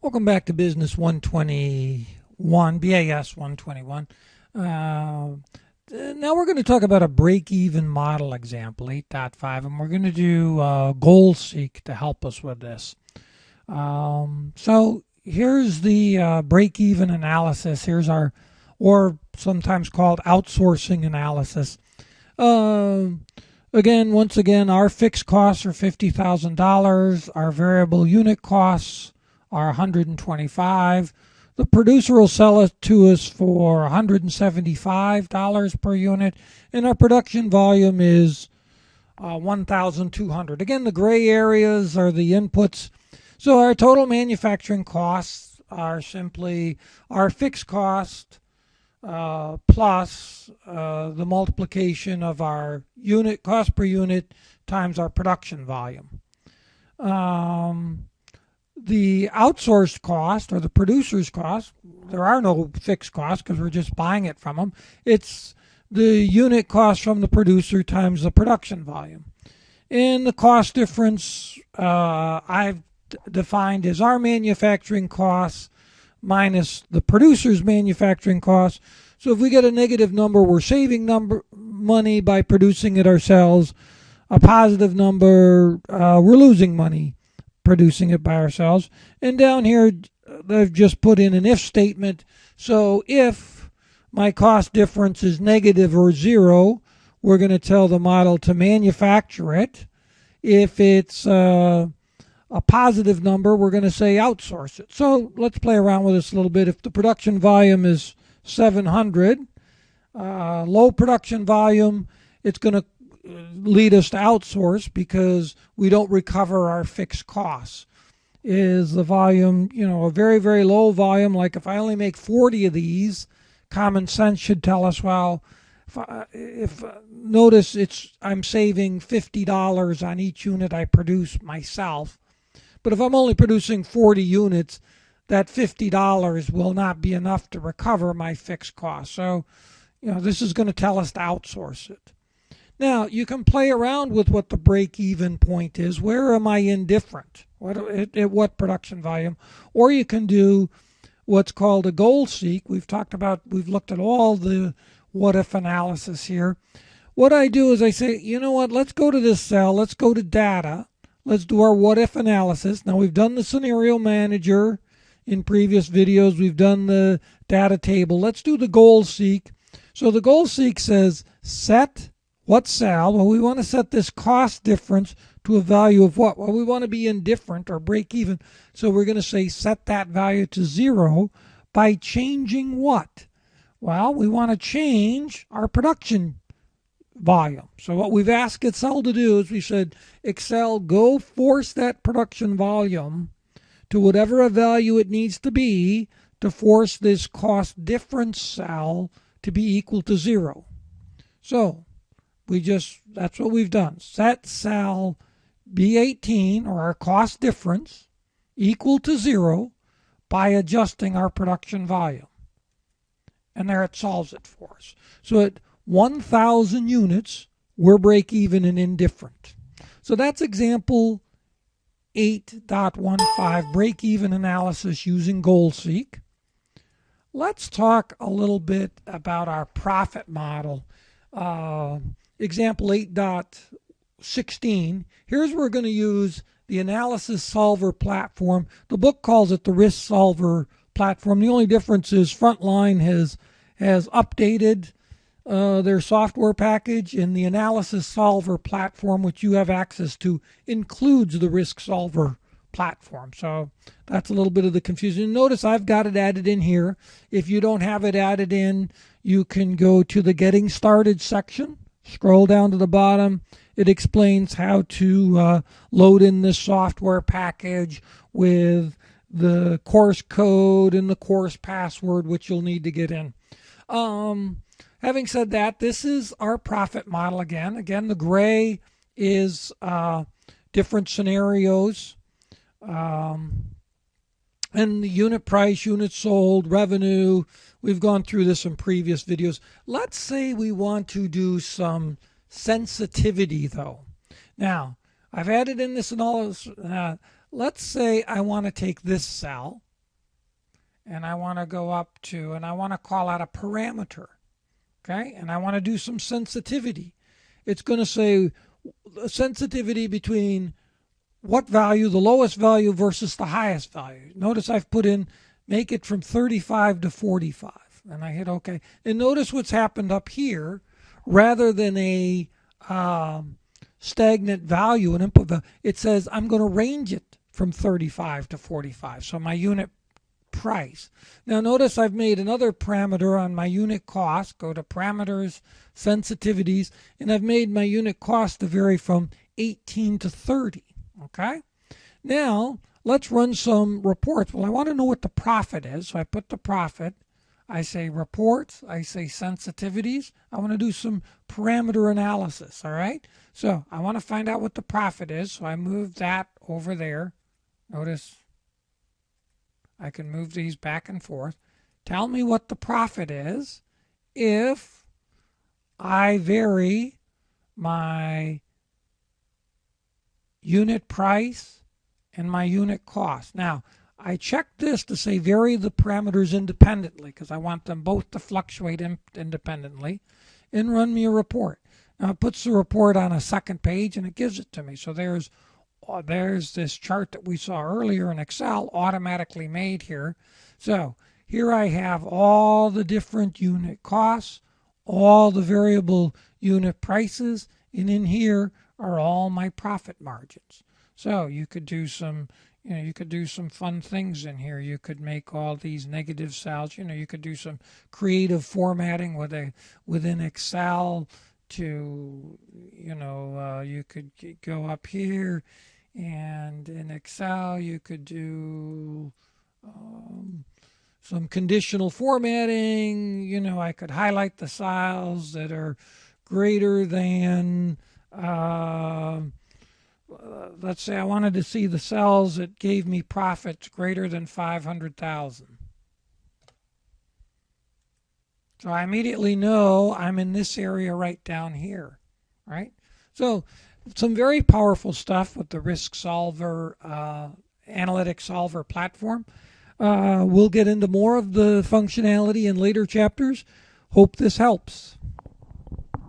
Welcome back to Business 121, BAS 121. Now we're going to talk about a break-even model example, 8.5, and we're going to do goal seek to help us with this. So here's the break-even analysis. Here's our, or sometimes called outsourcing analysis. Once again, our fixed costs are $50,000. Our variable unit costs are $125. The producer will sell it to us for $175 per unit, and our production volume is 1,200. Again, the gray areas are the inputs. So our total manufacturing costs are simply our fixed cost plus the multiplication of our unit cost per unit times our production volume. The outsourced cost, or the producer's cost, there are no fixed costs because we're just buying it from them. It's the unit cost from the producer times the production volume. And the cost difference I've defined as our manufacturing costs minus the producer's manufacturing costs. So if we get a negative number, we're saving money by producing it ourselves. A positive number, we're losing money producing it by ourselves. And down here, they've just put in an if statement. So if my cost difference is negative or zero, we're going to tell the model to manufacture it. If it's a positive number, we're going to say outsource it. So let's play around with this a little bit. If the production volume is 700, low production volume, it's going to lead us to outsource because we don't recover our fixed costs. Is the volume, a very, very low volume, like if I only make 40 of these, common sense should tell us, well, if notice I'm saving $50 on each unit I produce myself. But if I'm only producing 40 units, that $50 will not be enough to recover my fixed costs. So, this is going to tell us to outsource it. Now, you can play around with what the break-even point is. Where am I indifferent? At what production volume? Or you can do what's called a goal seek. We've looked at all the what-if analysis here. What I do is I say, let's go to this cell. Let's go to data. Let's do our what-if analysis. Now, we've done the scenario manager in previous videos. We've done the data table. Let's do the goal seek. So the goal seek says set what cell? Well, we want to set this cost difference to a value of what? Well, we want to be indifferent or break even. So we're going to say set that value to 0 by changing what? Well, we want to change our production volume. So what we've asked Excel to do is we said, Excel, go force that production volume to whatever a value it needs to be to force this cost difference cell to be equal to 0. So that's what we've done. Set cell B18, or our cost difference, equal to 0 by adjusting our production volume. And there it solves it for us. So at 1,000 units, we're break even and indifferent. So that's example 8.15, break even analysis using goal seek. Let's talk a little bit about our profit model. Example 8.16. Here's where we're going to use the analysis solver platform. The book calls it the risk solver platform. The only difference is Frontline has updated their software package, and the analysis solver platform, which you have access to, includes the risk solver platform. So that's a little bit of the confusion. Notice I've got it added in here. If you don't have it added in, you can go to the Getting Started section. Scroll down to the bottom. It explains how to load in this software package with the course code and the course password, which you'll need to get in. Having said that, this is our profit model again. Again, the gray is different scenarios. And the unit price, units sold, revenue. We've gone through this in previous videos. Let's say we want to do some sensitivity, though. Now, I've added in this analysis. Let's say I want to take this cell and I want to go up to, and I want to call out a parameter, okay? And I want to do some sensitivity. It's going to say sensitivity between what value, the lowest value versus the highest value. Notice I've put in make it from 35 to 45, and I hit OK. And notice what's happened up here. Rather than a stagnant value, an input value, it says I'm going to range it from 35 to 45. So my unit price. Now notice I've made another parameter on my unit cost. Go to parameters, sensitivities, and I've made my unit cost to vary from 18 to 30. Okay? Now let's run some reports. Well, I want to know what the profit is, so I put the profit. I say reports, I say sensitivities. I want to do some parameter analysis, all right? So I want to find out what the profit is, so I move that over there. Notice I can move these back and forth. Tell me what the profit is if I vary my unit price and my unit cost. Now, I checked this to say vary the parameters independently because I want them both to fluctuate independently, and run me a report. Now it puts the report on a second page and it gives it to me. So there's this chart that we saw earlier in Excel automatically made here. So here I have all the different unit costs, all the variable unit prices, and in here are all my profit margins. So you could do some fun things in here. You could make all these negative cells. You could do some creative formatting within Excel to, you could go up here, and in Excel you could do some conditional formatting. I could highlight the cells that are greater than let's say I wanted to see the cells that gave me profits greater than 500,000. So I immediately know I'm in this area right down here, right? So some very powerful stuff with the Risk Solver, Analytic Solver platform. We'll get into more of the functionality in later chapters. Hope this helps.